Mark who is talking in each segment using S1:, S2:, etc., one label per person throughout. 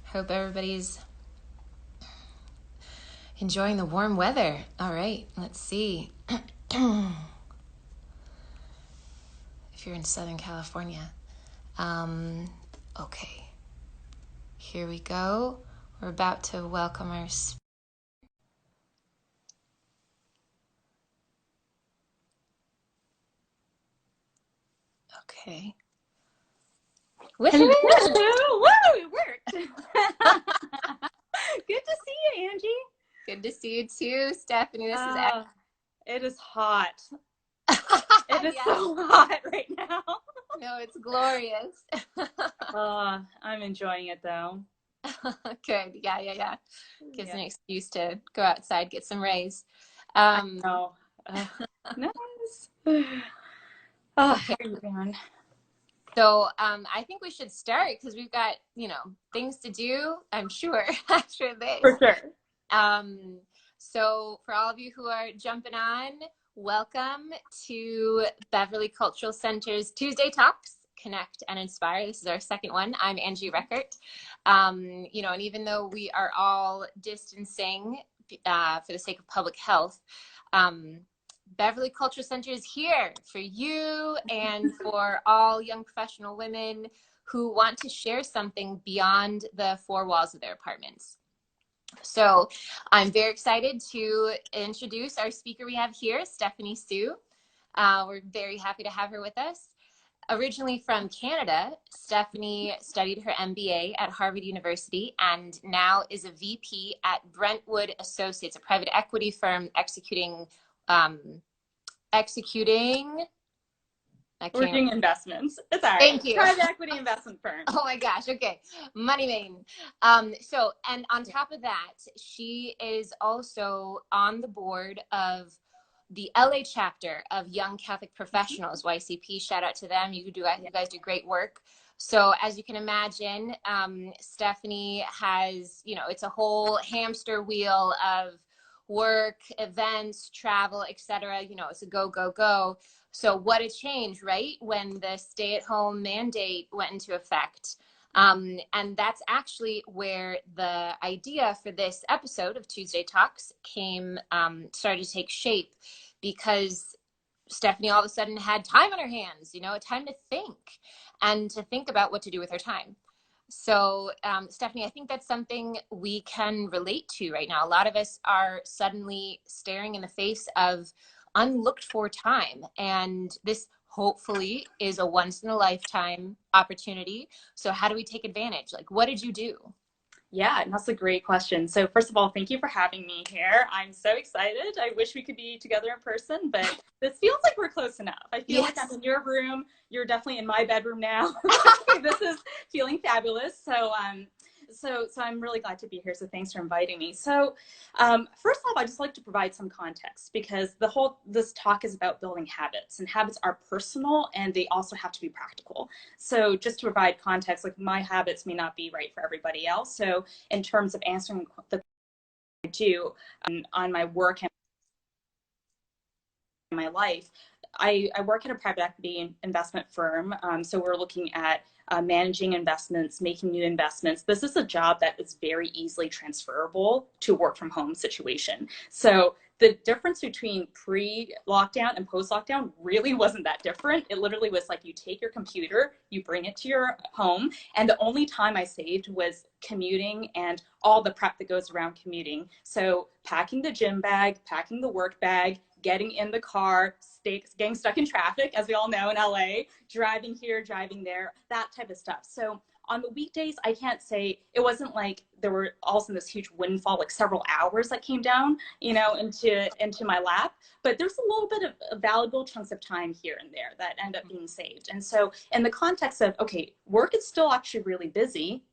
S1: Hope everybody's enjoying the warm weather. All right, let's see. If you're in Southern California. Okay, here we go. We're about to welcome our Okay.
S2: Woohoo! Woo! It worked. Good to see you, Angie.
S1: Good to see you too, Stephanie. This is
S2: it is hot. It is so hot right now.
S1: No, it's glorious.
S2: I'm enjoying it though.
S1: Good. Yeah. Gives an excuse to go outside, get some rays.
S2: Nice. Okay. How are you doing?
S1: So I think we should start because we've got, things to do, I'm sure, after this.
S2: For sure.
S1: So for all of you who are jumping on, welcome to Beverly Cultural Center's Tuesday Talks, Connect and Inspire. This is our second one. I'm Angie Reckert. And even though we are all distancing for the sake of public health, Beverly Cultural Center is here for you and for all young professional women who want to share something beyond the four walls of their apartments. So I'm very excited to introduce our speaker we have here, Stephanie Soo. We're very happy to have her with us. Originally from Canada, Stephanie studied her MBA at Harvard University and now is a VP at Brentwood Associates, a private equity firm executing
S2: Working investments. It's all right.
S1: Thank you.
S2: Private equity investment firm.
S1: Oh my gosh. Okay. Money main. And on top of that, she is also on the board of the LA chapter of Young Catholic Professionals, YCP. Shout out to them. You guys do great work. So as you can imagine, Stephanie has, it's a whole hamster wheel of work, events, travel, etc. It's a go, go, go. So what a change, right? When the stay-at-home mandate went into effect. And that's actually where the idea for this episode of Tuesday Talks started to take shape, because Stephanie all of a sudden had time on her hands, a time to think about what to do with her time. So, Stephanie, I think that's something we can relate to right now. A lot of us are suddenly staring in the face of unlooked for time, and this hopefully is a once in a lifetime opportunity. So how do we take advantage? Like, what did you do?
S2: Yeah, and that's a great question. So first of all, thank you for having me here. I'm so excited. I wish we could be together in person, but this feels like we're close enough. I feel like I'm in your room. You're definitely in my bedroom now. This is feeling fabulous. So I'm really glad to be here. So thanks for inviting me. So first off, I just like to provide some context, because this talk is about building habits, and habits are personal and they also have to be practical. So just to provide context, like my habits may not be right for everybody else. So in terms of answering the I do on my work and my life, I work at a private equity investment firm. So we're looking at managing investments, making new investments. This is a job that is very easily transferable to a work from home situation. So the difference between pre-lockdown and post-lockdown really wasn't that different. It literally was like, you take your computer, you bring it to your home, and the only time I saved was commuting and all the prep that goes around commuting. So packing the gym bag, packing the work bag, getting in the car, getting stuck in traffic, as we all know in LA, driving here, driving there, that type of stuff. So on the weekdays, I can't say, it wasn't like there were also this huge windfall, like several hours that came down, into my lap, but there's a little bit of valuable chunks of time here and there that end up being saved. And so in the context of, okay, work is still actually really busy,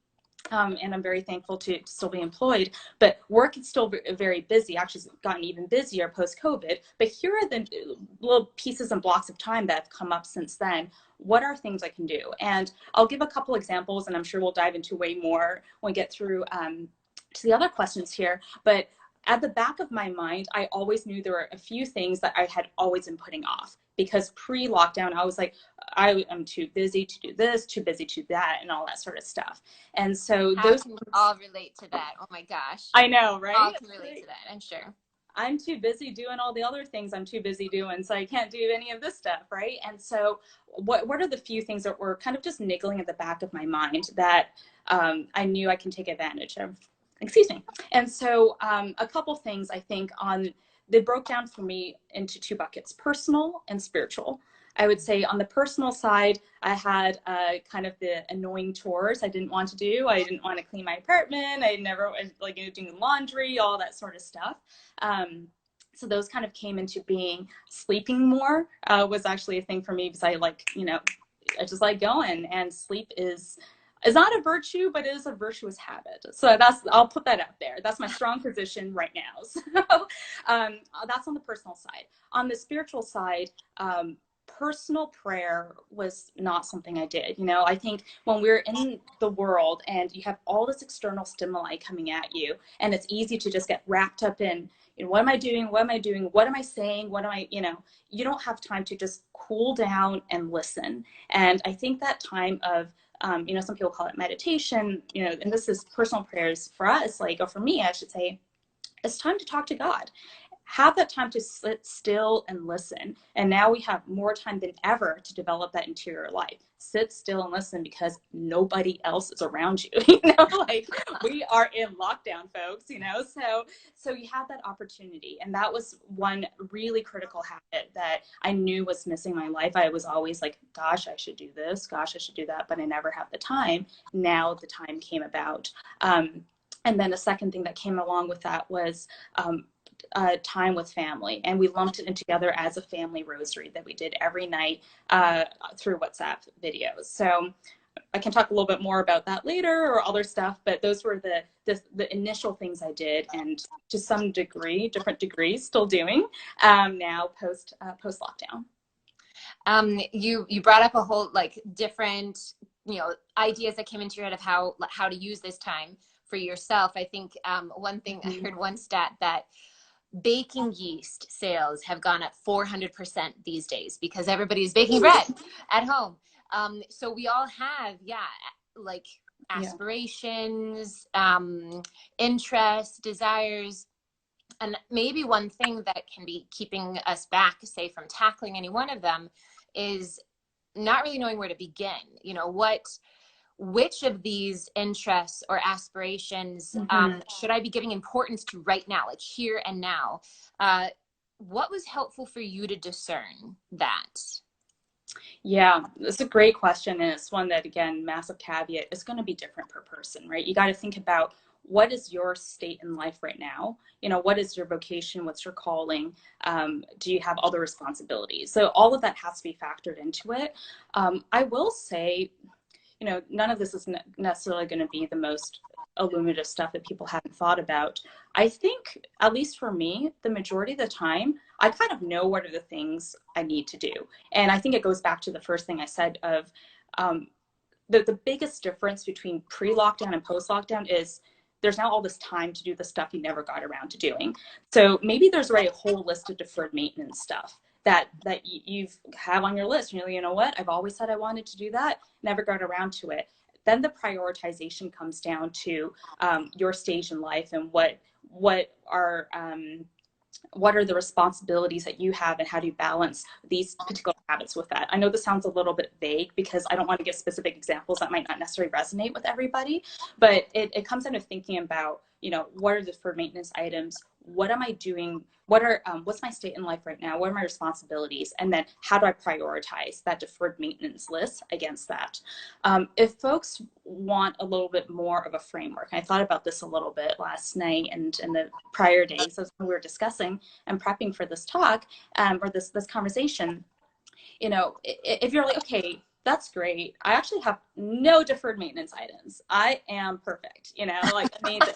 S2: and I'm very thankful to still be employed, but work is still very busy. Actually, it's gotten even busier post-COVID. But here are the little pieces and blocks of time that have come up since then. What are things I can do? And I'll give a couple examples, and I'm sure we'll dive into way more when we get through to the other questions here. But at the back of my mind, I always knew there were a few things that I had always been putting off. because pre-lockdown, I was like, I am too busy to do this, too busy to do that, and all that sort of stuff. And so
S1: How
S2: those,
S1: can we all relate to that? Oh my gosh.
S2: I know,
S1: All
S2: right?
S1: can relate to that, I'm sure.
S2: I'm too busy doing all the other things I'm too busy doing, so I can't do any of this stuff, right? And so what are the few things that were kind of just niggling at the back of my mind that I knew I can take advantage of? Excuse me. And so a couple things I think they broke down for me into two buckets: personal and spiritual. I would say on the personal side, I had kind of the annoying chores I didn't want to do. I didn't want to clean my apartment. I never like, doing laundry, all that sort of stuff. So those kind of came into being. Sleeping more was actually a thing for me because I just like going, and sleep is not a virtue, but it is a virtuous habit. So I'll put that out there. That's my strong position right now. So that's on the personal side. On the spiritual side, personal prayer was not something I did. I think when we're in the world and you have all this external stimuli coming at you, and it's easy to just get wrapped up in, what am I doing? What am I doing? What am I saying? What am I, you don't have time to just cool down and listen. And I think that time of, some people call it meditation, and this is personal prayers for us, or for me, I should say, it's time to talk to God. Have that time to sit still and listen. And now we have more time than ever to develop that interior life. Sit still and listen because nobody else is around you. We are in lockdown, folks, so you have that opportunity. And that was one really critical habit that I knew was missing my life. I was always like, gosh, I should do this, gosh, I should do that, but I never have the time. Now the time came about. And then the second thing that came along with that was time with family, and we lumped it in together as a family rosary that we did every night through WhatsApp videos. So I can talk a little bit more about that later or other stuff, but those were the initial things I did, and to some degree, different degrees, still doing now post lockdown.
S1: You brought up a whole different ideas that came into your head of how to use this time for yourself. I think one thing, I heard one stat that baking yeast sales have gone up 400% these days because everybody's baking bread at home. So we all have, aspirations, interests, desires. And maybe one thing that can be keeping us back, say, from tackling any one of them is not really knowing where to begin. Which of these interests or aspirations should I be giving importance to right now, like here and now? What was helpful for you to discern that?
S2: Yeah, it's a great question. And it's one that, again, massive caveat, is going to be different per person, right? You got to think about, what is your state in life right now? What is your vocation? What's your calling? Do you have other responsibilities? So all of that has to be factored into it. I will say, none of this is necessarily going to be the most illuminative stuff that people haven't thought about. I think, at least for me, the majority of the time, I kind of know what are the things I need to do. And I think it goes back to the first thing I said of the biggest difference between pre-lockdown and post-lockdown is there's now all this time to do the stuff you never got around to doing. So maybe there's already a whole list of deferred maintenance stuff that you have on your list. You know what? I've always said I wanted to do that, never got around to it. Then the prioritization comes down to your stage in life and what are the responsibilities that you have, and how do you balance these particular habits with that? I know this sounds a little bit vague because I don't want to give specific examples that might not necessarily resonate with everybody, but it comes down to thinking about, what are the deferred maintenance items? What am I doing? What's my state in life right now? What are my responsibilities? And then how do I prioritize that deferred maintenance list against that? If folks want a little bit more of a framework, I thought about this a little bit last night and in the prior days as we were discussing and prepping for this talk, or this conversation. If you're like, okay, that's great, I actually have no deferred maintenance items, I am perfect, amazing.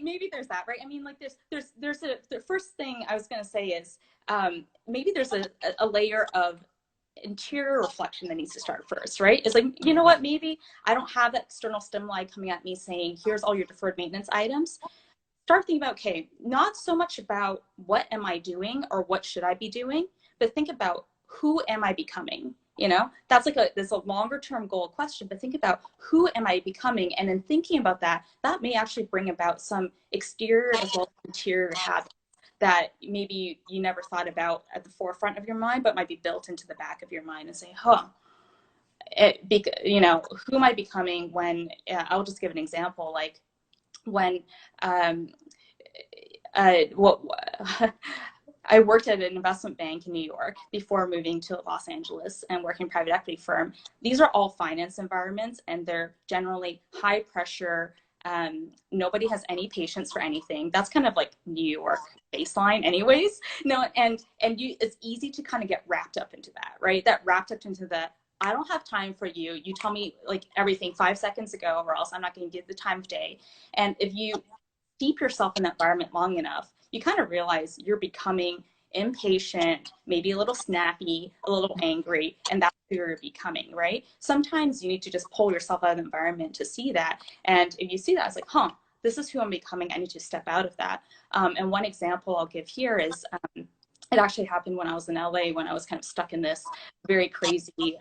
S2: Maybe there's that, right? The first thing I was going to say is maybe there's a layer of interior reflection that needs to start first, right? It's like, you know what, maybe I don't have that external stimuli coming at me saying, here's all your deferred maintenance items. start thinking about, okay, not so much about what am I doing or what should I be doing, but think about who am I becoming? You know, that's like there's a longer term goal question, but think about who am I becoming? And in thinking about that, that may actually bring about some exterior as well as interior habits that maybe you never thought about at the forefront of your mind, but might be built into the back of your mind and say, huh, you know, who am I becoming when, I'll just give an example, like when, what I worked at an investment bank in New York before moving to Los Angeles and working in a private equity firm. These are all finance environments, and they're generally high pressure. Nobody has any patience for anything. That's kind of like New York baseline anyways. No, and it's easy to kind of get wrapped up into that, right? That wrapped up into the, I don't have time for you. You tell me like everything 5 seconds ago, or else I'm not going to give the time of day. And if you steep yourself in that environment long enough, you kind of realize you're becoming impatient, maybe a little snappy, a little angry, and that's who you're becoming, right? Sometimes you need to just pull yourself out of the environment to see that. And if you see that, it's like, huh, this is who I'm becoming. I need to step out of that. And one example I'll give here is it actually happened when I was in LA, when I was kind of stuck in this very crazy,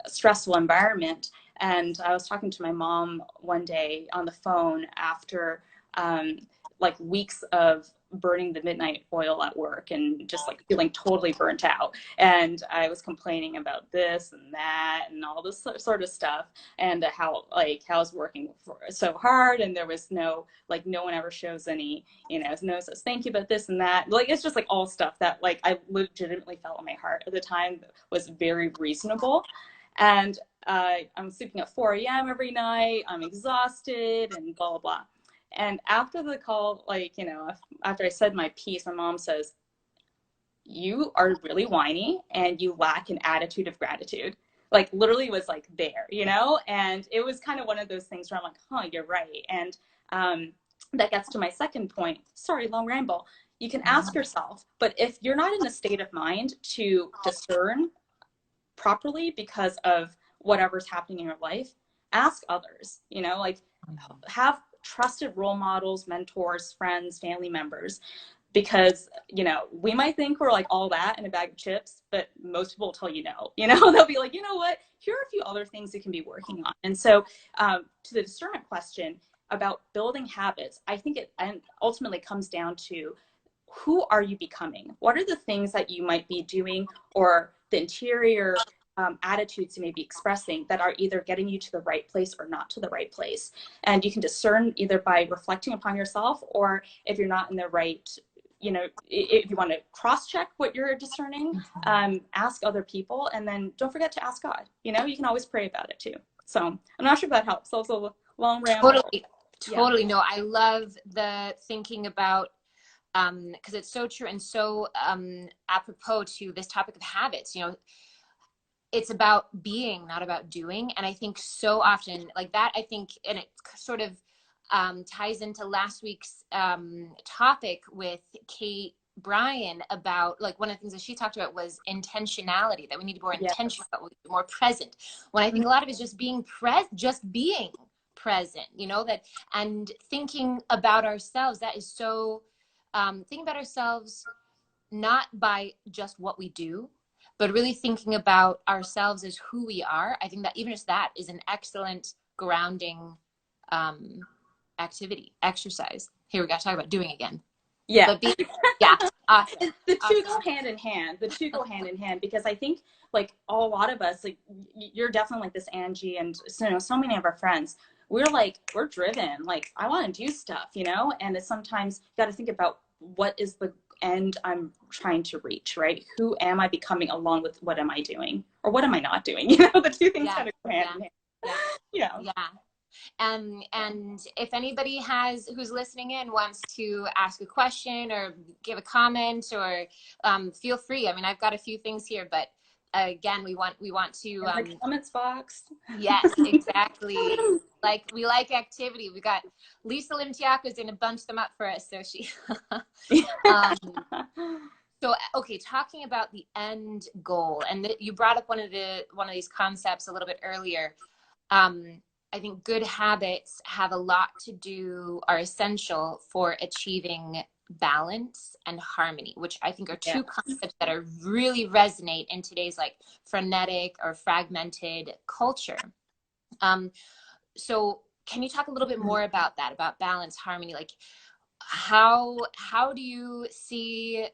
S2: stressful environment. And I was talking to my mom one day on the phone after like weeks of burning the midnight oil at work and just like feeling totally burnt out. And I was complaining about this and that and all this sort of stuff, and how I was working so hard, and there was no one ever shows any, you know, no says thank you about this and that. Like, it's just like all stuff that like I legitimately felt in my heart at the time was very reasonable. And I'm sleeping at 4 a.m. every night. I'm exhausted and blah, blah, blah. And after the call, like, you know, after I said my piece, my mom says, you are really whiny and you lack an attitude of gratitude. Like, literally was like there, you know? And it was kind of one of those things where I'm like, huh, you're right. And that gets to my second point. Sorry, long ramble. You can ask yourself, but if you're not in a state of mind to discern properly because of whatever's happening in your life, ask others, you know, like have trusted role models, mentors, friends, family members, because, you know, we might think we're like all that in a bag of chips, but most people will tell you no, you know. They'll be like, you know what, here are a few other things you can be working on. And so to the discernment question about building habits, I think it ultimately comes down to, who are you becoming? What are the things that you might be doing, or the interior attitudes you may be expressing, that are either getting you to the right place or not to the right place? And you can discern either by reflecting upon yourself, or if you're not in the right, you know, if you want to cross-check what you're discerning, ask other people, and then don't forget to ask God. You know, you can always pray about it too. So I'm not sure if that helps. Also a long ramble.
S1: Totally. Yeah. No, I love the thinking about, because it's so true and so apropos to this topic of habits. You know, it's about being, not about doing. And I think so often like that, I think, and it sort of ties into last week's topic with Kate Bryan about, like, one of the things that she talked about was intentionality, that we need to be more intentional, more present. When I think a lot of it is just being present, you know, that, and thinking about ourselves, that is so, thinking about ourselves not by just what we do, but really thinking about ourselves as who we are. I think that even just that is an excellent grounding activity, exercise. Here, we got to talk about doing again.
S2: Yeah.
S1: But yeah. Awesome.
S2: The two go hand in hand. The two go hand in hand, because I think like a lot of us, like you're definitely like this, Angie, and so many of our friends, we're driven. Like, I want to do stuff, you know, and it's sometimes you got to think about, what is the end I'm trying to reach, right? Who am I becoming, along with what am I doing, or what am I not doing? You know, the two things kind of go hand in hand. Yeah.
S1: And if anybody who's listening in wants to ask a question or give a comment, or feel free. I mean, I've got a few things here, but again, we want to
S2: in the comments box.
S1: Yes, exactly. Like, we like activity. We got Lisa Limtiako's going to bunch them up for us, so she so okay, talking about the end goal, and you brought up one of these concepts a little bit earlier. I think good habits have a lot to do, are essential for achieving balance and harmony, which I think are
S2: Yeah.
S1: two concepts that are really resonate in today's like frenetic or fragmented culture. Um, so can you talk a little bit more about that, about balance, harmony? Like how do you see,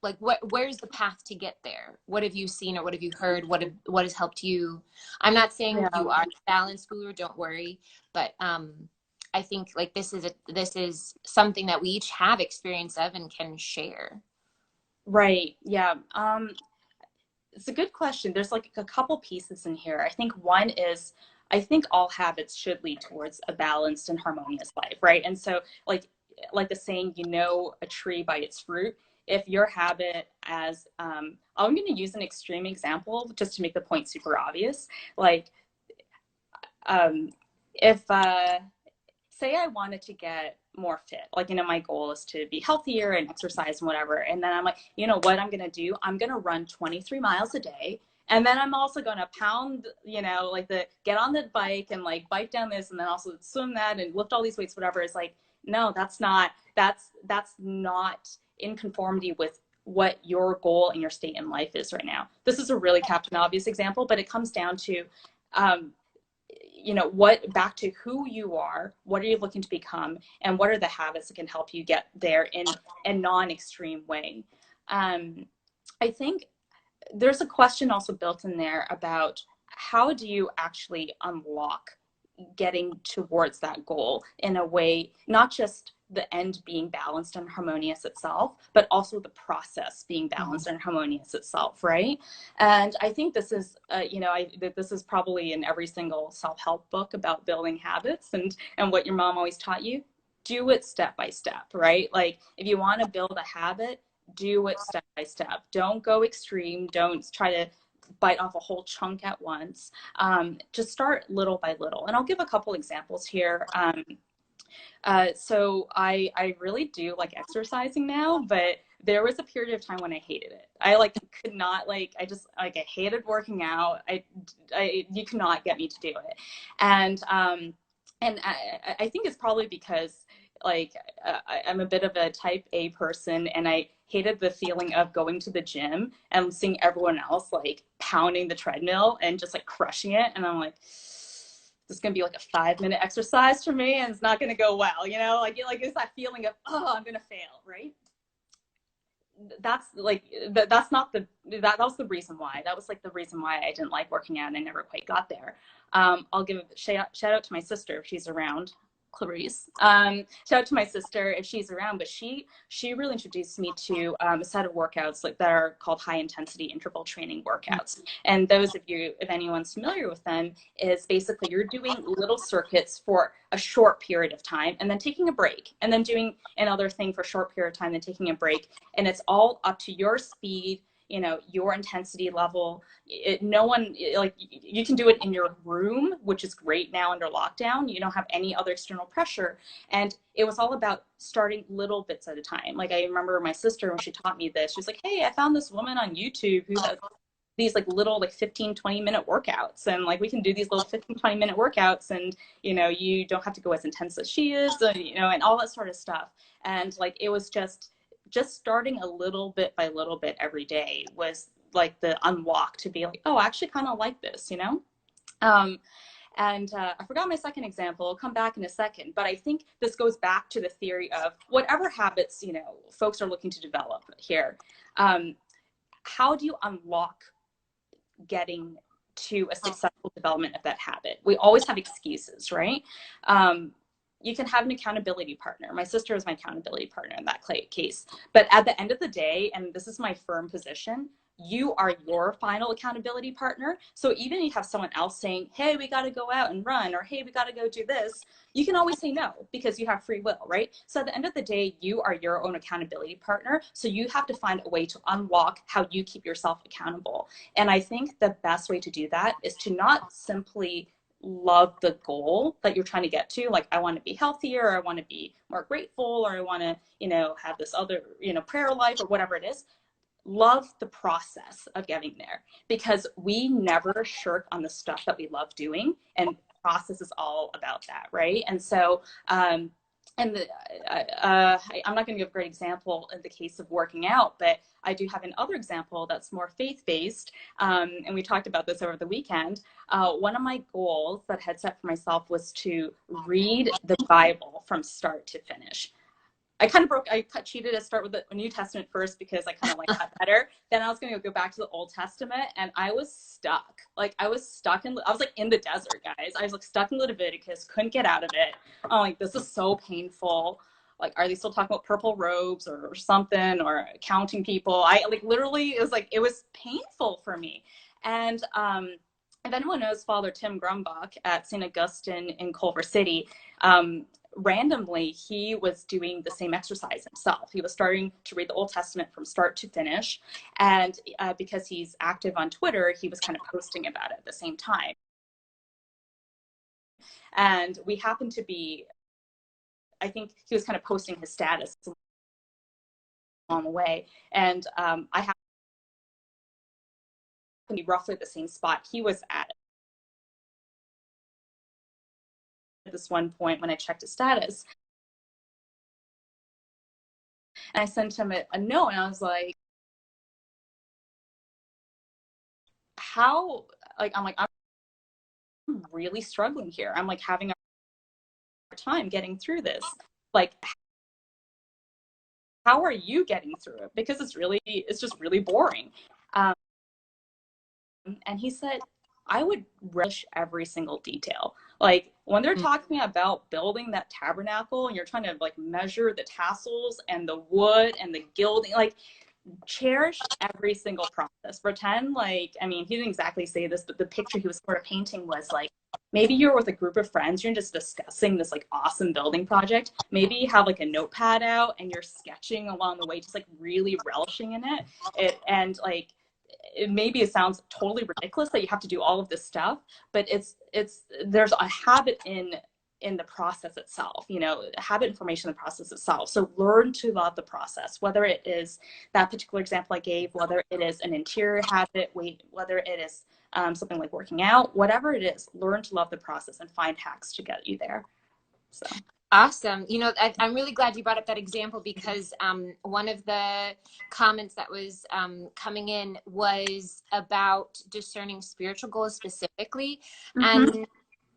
S1: like where's the path to get there? What have you seen or what have you heard? What has helped you? I'm not saying
S2: Yeah.
S1: you are a balance guru, don't worry, but I think like this is something that we each have experience of and can share.
S2: Right. Yeah. It's a good question. There's like a couple pieces in here. I think one is, I think all habits should lead towards a balanced and harmonious life, right? And so like the saying, you know a tree by its fruit. If your habit as I'm going to use an extreme example just to make the point super obvious. Like um, if say I wanted to get more fit, like, you know, my goal is to be healthier and exercise and whatever. And then I'm like, you know what I'm going to do? I'm going to run 23 miles a day. And then I'm also going to pound, you know, like get on the bike and like bike down this and then also swim that and lift all these weights, whatever. It's like, no, that's not in conformity with what your goal and your state in life is right now. This is a really Captain Obvious example, but it comes down to, um, you know, back to who you are, what are you looking to become, and what are the habits that can help you get there in a non-extreme way. I think there's a question also built in there about how do you actually unlock getting towards that goal in a way, not just the end being balanced and harmonious itself, but also the process being balanced and harmonious itself, right? And I think this is, this is probably in every single self-help book about building habits and what your mom always taught you. Do it step by step, right? Like if you want to build a habit, do it step by step. Don't go extreme. Don't try to bite off a whole chunk at once. Just start little by little. And I'll give a couple examples here. So I really do like exercising now, but there was a period of time when I hated it. I like could not I hated working out. You cannot get me to do it. And I think it's probably because I'm a bit of a type A person and I hated the feeling of going to the gym and seeing everyone else like pounding the treadmill and just like crushing it. And I'm like, this is gonna be like a 5-minute exercise for me and it's not gonna go well, you know, like it's that feeling of, oh, I'm gonna fail, right? That's like that's not the that was the reason why. That was like the reason why I didn't like working out and I never quite got there. I'll give a shout out to my sister if she's around. Clarice. Shout out to my sister if she's around, but she really introduced me to a set of workouts like that are called high intensity interval training workouts. And those of you, if anyone's familiar with them, is basically you're doing little circuits for a short period of time and then taking a break and then doing another thing for a short period of time, then taking a break. And it's all up to your speed, you know, your intensity level. No one, like, you can do it in your room, which is great now under lockdown. You don't have any other external pressure. And it was all about starting little bits at a time. Like I remember my sister, when she taught me this, she was like, hey, I found this woman on YouTube who has these like little like 15-20 minute workouts, and like we can do these little 15-20 minute workouts, and you know, you don't have to go as intense as she is, you know, and all that sort of stuff. And like it was just starting a little bit by little bit every day was like the unlock to be like, oh, I actually kind of like this, you know? I forgot my second example. I'll come back in a second, but I think this goes back to the theory of whatever habits, you know, folks are looking to develop here. How do you unlock getting to a successful development of that habit? We always have excuses, right? You can have an accountability partner. My sister is my accountability partner in that case. But at the end of the day, and this is my firm position, you are your final accountability partner. So even if you have someone else saying, hey, we got to go out and run, or hey, we got to go do this, you can always say no because you have free will, right? So at the end of the day, you are your own accountability partner. So you have to find a way to unlock how you keep yourself accountable. And I think the best way to do that is to not simply love the goal that you're trying to get to. Like, I want to be healthier, or I want to be more grateful, or I want to, you know, have this other, you know, prayer life, or whatever it is. Love the process of getting there, because we never shirk on the stuff that we love doing. And process is all about that, right? And so, and I'm not going to give a great example in the case of working out, but I do have another example that's more faith-based. And we talked about this over the weekend. One of my goals that I had set for myself was to read the Bible from start to finish. I cheated to start with the New Testament first because I kind of like that better. Then I was going to go back to the Old Testament, and I was stuck. I was like in the desert, guys. I was like stuck in Leviticus, couldn't get out of it. I'm like, this is so painful. Like, are they still talking about purple robes or something, or counting people? I like literally, it was painful for me. And if anyone knows Father Tim Grumbach at St. Augustine in Culver City, randomly, he was doing the same exercise himself. He was starting to read the Old Testament from start to finish. And because he's active on Twitter, he was kind of posting about it at the same time. And we happened to be, I think he was kind of posting his status along the way. And I happened to be roughly at the same spot he was at this one point when I checked his status. And I sent him a note, and I was like, I'm really struggling here. I'm like having a hard time getting through this. Like, how are you getting through it? Because it's just really boring. And he said, I would relish every single detail. Like when they're talking about building that tabernacle and you're trying to like measure the tassels and the wood and the gilding, like cherish every single process. Pretend like, I mean, he didn't exactly say this, but the picture he was sort of painting was like, maybe you're with a group of friends, you're just discussing this like awesome building project. Maybe you have like a notepad out and you're sketching along the way, just like really relishing in it. And like, maybe it sounds totally ridiculous that you have to do all of this stuff, but there's a habit in the process itself, habit information in the process itself. So learn to love the process, whether it is that particular example I gave, whether it is an interior habit, whether it is something like working out, whatever it is, learn to love the process and find hacks to get you there. So.
S1: Awesome. I'm really glad you brought up that example because one of the comments that was coming in was about discerning spiritual goals specifically. Mm-hmm. And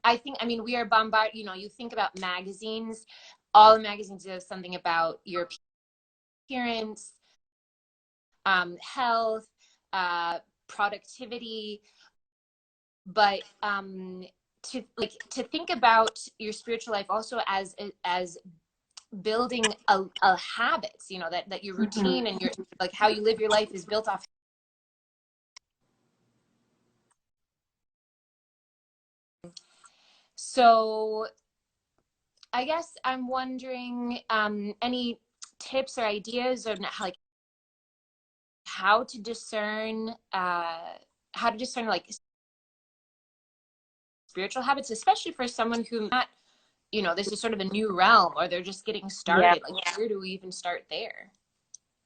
S1: I mean, we are bombarded, you think about magazines, all the magazines do something about your appearance, health, productivity, but to think about your spiritual life also as building a habits, that your routine and your like how you live your life is built off. So I guess I'm wondering any tips or ideas on how to discern like spiritual habits, especially for someone who not, this is sort of a new realm or they're just getting started. Yeah. Like, where do we even start there?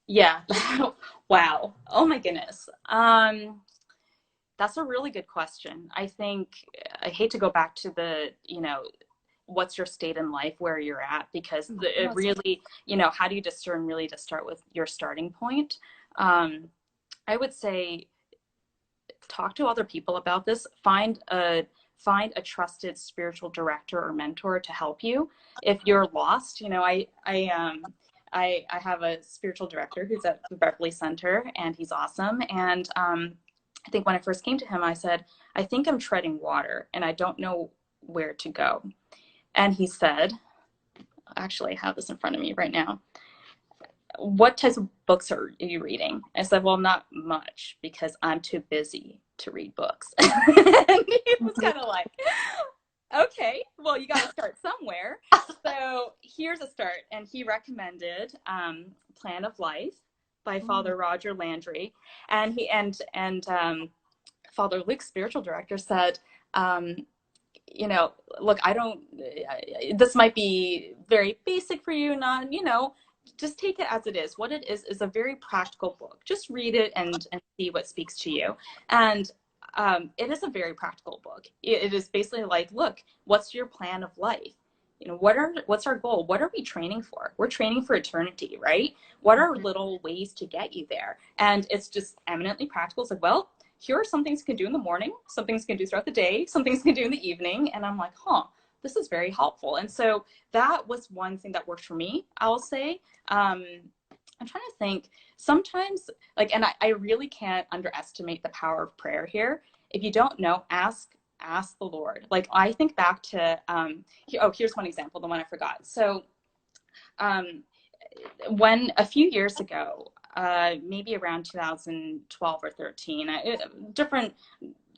S2: Yeah. Wow. Oh my goodness. That's a really good question. I hate to go back to the, what's your state in life, where you're at, because it really, how do you discern really to start with your starting point? I would say talk to other people about this. Find a trusted spiritual director or mentor to help you. If you're lost, I have a spiritual director who's at the Beverly Center, and he's awesome. And I think when I first came to him, I said, I think I'm treading water and I don't know where to go. And he said, actually, I have this in front of me right now. What types of books are you reading? I said, well, not much, because I'm too busy to read books. And he was kind of like, okay, well, you got to start somewhere. So here's a start. And he recommended Plan of Life by Father Roger Landry. And Father Luke's spiritual director said, look, this might be very basic for you, not, just take it as it is. What it is a very practical book. Just read it and see what speaks to you. And it is a very practical book. It is basically like, look, what's your plan of life? You know, what's our goal? What are we training for? We're training for eternity, right? What are little ways to get you there? And it's just eminently practical. It's like, well, here are some things you can do in the morning, some things you can do throughout the day, some things you can do in the evening. And I'm like, this is very helpful. And so that was one thing that worked for me, I'll say. I'm trying to think. Sometimes, like, and I really can't underestimate the power of prayer here. If you don't know, ask the Lord. Like, I think back to, here's one example, the one I forgot. So um, when a few years ago, maybe around 2012 or 13, different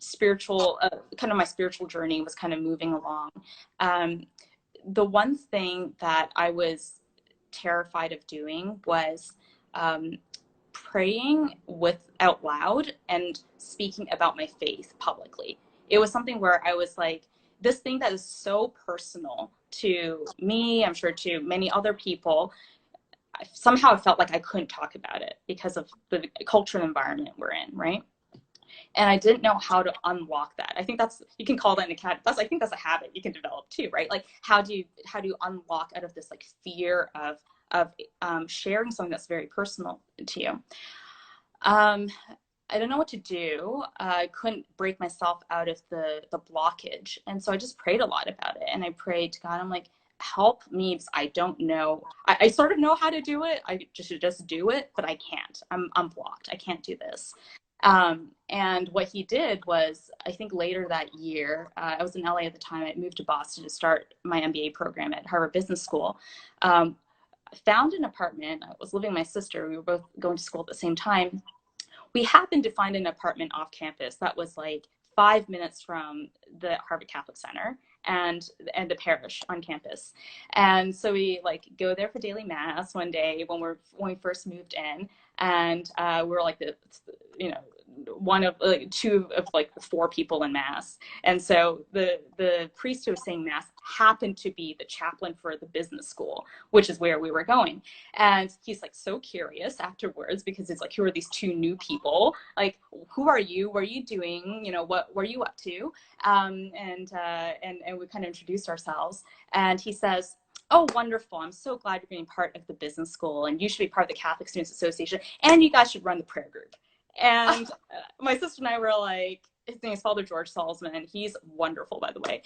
S2: spiritual, kind of my spiritual journey was kind of moving along. The one thing that I was terrified of doing was praying out loud and speaking about my faith publicly. It was something where I was like, this thing that is so personal to me, I'm sure to many other people, somehow I felt like I couldn't talk about it because of the cultural environment we're in, right? And I didn't know how to unlock that. I think you can call that an academy. I think that's a habit you can develop too, right? Like, how do you unlock out of this like fear of sharing something that's very personal to you? I don't know what to do. I couldn't break myself out of the blockage. And so I just prayed a lot about it. And I prayed to God, I'm like, help me, because I don't know. I sort of know how to do it. I should just do it, but I can't. I'm blocked. I can't do this. And what he did was, I think later that year, I was in LA at the time. I moved to Boston to start my MBA program at Harvard Business School. I found an apartment. I was living with my sister. We were both going to school at the same time. We happened to find an apartment off campus that was like 5 minutes from the Harvard Catholic Center and the parish on campus. And so we like go there for daily mass one day when we first moved in, and we're like one of like two of like the four people in mass. And so the priest who was saying mass happened to be the chaplain for the business school, which is where we were going. And he's like so curious afterwards, because it's like, who are these two new people? Like, who are you? What are you doing? You know, what were you up to? And we kind of introduced ourselves, and he says, oh, wonderful. I'm so glad you're being part of the business school, and you should be part of the Catholic Students Association, and you guys should run the prayer group. And my sister and I were like, his name is Father George Salzman. He's wonderful, by the way.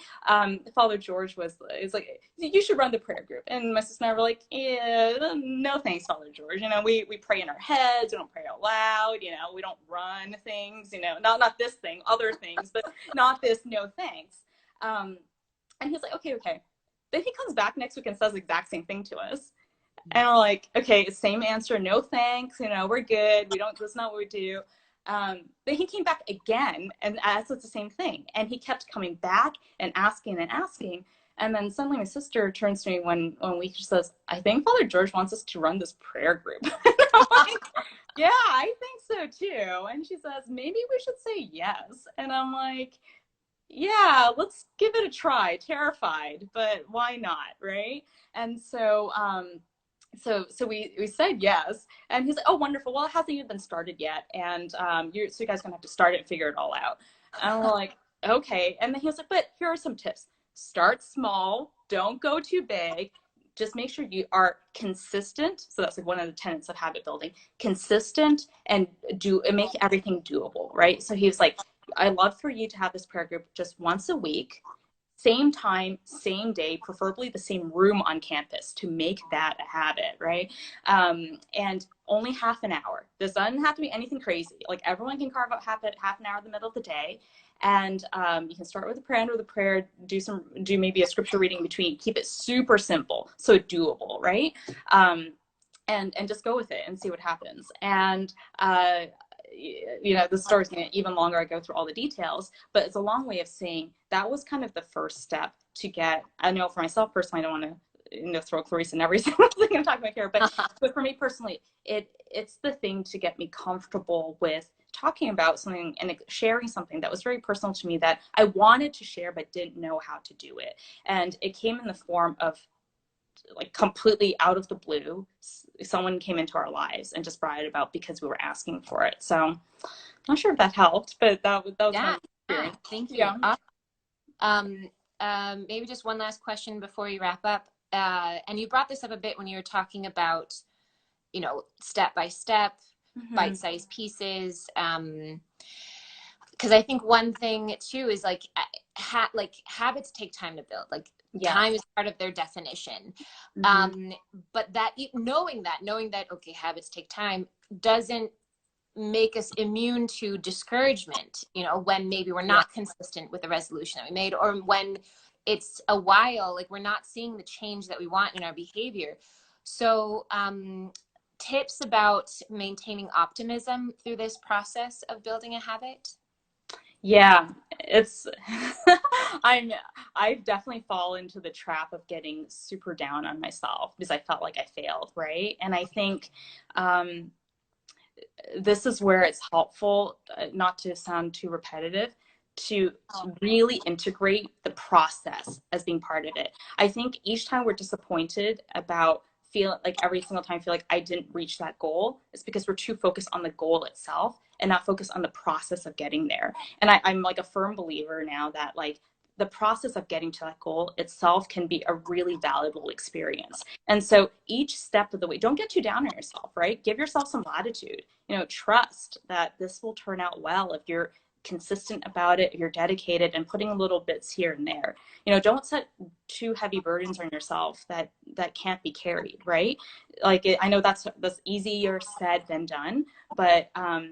S2: Father George is like, you should run the prayer group. And my sister and I were like, yeah, no thanks, Father George. You know, we pray in our heads. We don't pray out loud. You know, we don't run things. You know, not this thing, other things, but not this. No thanks. And he's like, okay. Then he comes back next week and says the exact same thing to us. And we're like, okay, same answer, no thanks, you know, we're good. That's not what we do. Then he came back again and asked us the same thing. And he kept coming back and asking and asking. And then suddenly my sister turns to me one week, she says, I think Father George wants us to run this prayer group. I'm like, yeah, I think so too. And she says, maybe we should say yes. And I'm like, yeah, let's give it a try. Terrified, but why not, right? And so so we said yes, and he's like, oh, wonderful. Well, it hasn't even been started yet, and so you guys are gonna have to start it and figure it all out. And we're like, okay. And then he was like, but here are some tips. Start small, don't go too big, just make sure you are consistent. So that's like one of the tenets of habit building: consistent, and make everything doable, right? So he was like, I love for you to have this prayer group just once a week, same time, same day, preferably the same room on campus, to make that a habit, right? And only half an hour. This doesn't have to be anything crazy. Like, everyone can carve out half an hour in the middle of the day. And you can start with a prayer, end with a prayer, do maybe a scripture reading in between. Keep it super simple, so doable, right? And just go with it and see what happens. And you know, the story's gonna get even longer. I go through all the details, but it's a long way of saying that was kind of the first step to get. I know for myself personally, I don't want to throw Clarice in every single thing I'm talking about here, but for me personally, it's the thing to get me comfortable with talking about something and sharing something that was very personal to me, that I wanted to share but didn't know how to do it. And it came in the form of, like, completely out of the blue, someone came into our lives and just brought it about because we were asking for it. So Not sure if that helped, but that was my
S1: Yeah, yeah,
S2: experience.
S1: thank you.
S2: Yeah.
S1: Maybe just one last question before we wrap up. And you brought this up a bit when you were talking about, you know, step by step,
S2: Hmm.
S1: bite-sized pieces. Because I think one thing too is like, like habits take time to build. Like
S2: Yeah.
S1: time is part of their definition.
S2: Hmm.
S1: But that knowing that okay, habits take time doesn't make us immune to discouragement, you know, when maybe we're
S2: Yeah.
S1: not consistent with the resolution that we made, or when it's a while, like we're not seeing the change that we want in our behavior. So, tips about maintaining optimism through this process of building a habit?
S2: Yeah, it's I'm I've definitely fallen into the trap of getting super down on myself because I felt like I failed, right? And I think um, this is where it's helpful, not to sound too repetitive, to really integrate the process as being part of it. I think each time we're disappointed about feel like every single time I feel like I didn't reach that goal, it's because we're too focused on the goal itself and not focused on the process of getting there. And I'm like a firm believer now that like the process of getting to that goal itself can be a really valuable experience. And so each step of the way, don't get too down on yourself, right? Give yourself some latitude. You know, trust that this will turn out well if you're consistent about it, if you're dedicated and putting little bits here and there. You know, don't set too heavy burdens on yourself that can't be carried, right? Like I know that's easier said than done, but I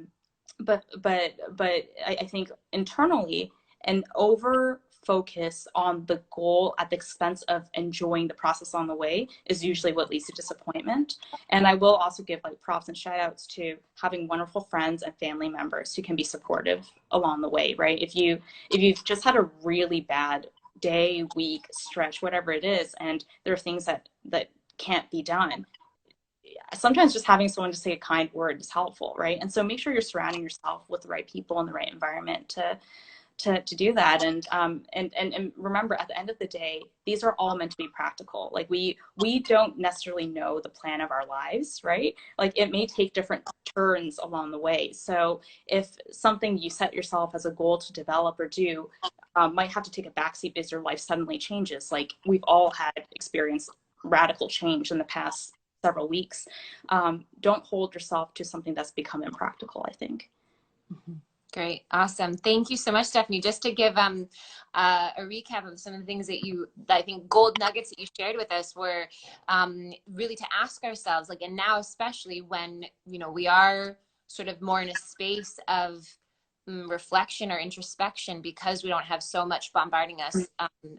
S2: think internally an over focus on the goal at the expense of enjoying the process on the way is usually what leads to disappointment. And I will also give like props and shout outs to having wonderful friends and family members who can be supportive along the way, right? If you've just had a really bad day, week, stretch, whatever it is, and there are things that can't be done, sometimes just having someone to say a kind word is helpful, right? And so make sure you're surrounding yourself with the right people and the right environment to do that. And remember, at the end of the day, these are all meant to be practical. Like we don't necessarily know the plan of our lives, right? Like it may take different turns along the way. So if something you set yourself as a goal to develop or do might have to take a backseat because your life suddenly changes, like we've all had experienced radical change in the past several weeks. Don't hold yourself to something that's become impractical, I think.
S1: Great. Awesome. Thank you so much, Stephanie. Just to give a recap of some of the things that I think gold nuggets that you shared with us were really to ask ourselves, like, and now especially when, you know, we are sort of more in a space of reflection or introspection because we don't have so much bombarding us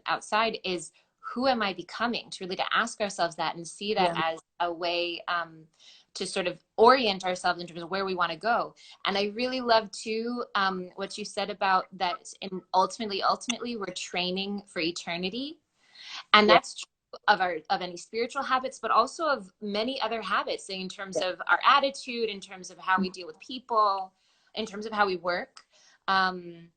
S1: outside, is who am I becoming? To really to ask ourselves that and see that
S2: Yeah.
S1: as a way to sort of orient ourselves in terms of where we want to go. And I really love too what you said about that. And ultimately, we're training for eternity, and
S2: Yeah.
S1: that's true of any spiritual habits, but also of many other habits in terms of our attitude, in terms of how we deal with people, in terms of how we work. Um,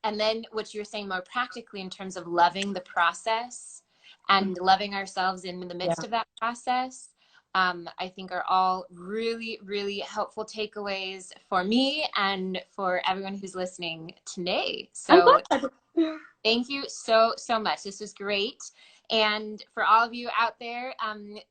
S1: and then what you're saying more practically in terms of loving the process and loving ourselves in the midst
S2: Yeah.
S1: of that process, I think are all really, really helpful takeaways for me and for everyone who's listening today.
S2: I'm
S1: So
S2: glad.
S1: thank you so, so much. This was great. And for all of you out there,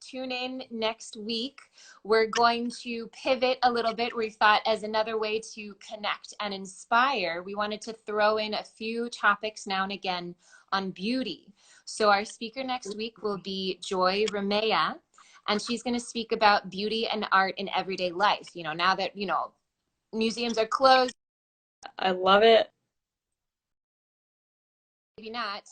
S1: tune in next week. We're going to pivot a little bit. We thought as another way to connect and inspire, we wanted to throw in a few topics now and again on beauty. So our speaker next week will be Joy Ramea, and she's going to speak about beauty and art in everyday life. You know, now that, you know, museums are closed,
S2: I love it.
S1: maybe not.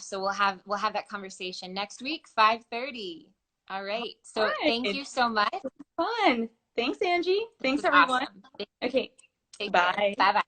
S1: So we'll have that conversation next week, 5:30. All right,
S2: All
S1: so thank
S2: right.
S1: you so much.
S2: Fun. Thanks, Angie.
S1: This
S2: Thanks,
S1: was
S2: everyone.
S1: awesome.
S2: Okay.
S1: Take care.
S2: Bye.
S1: Bye bye.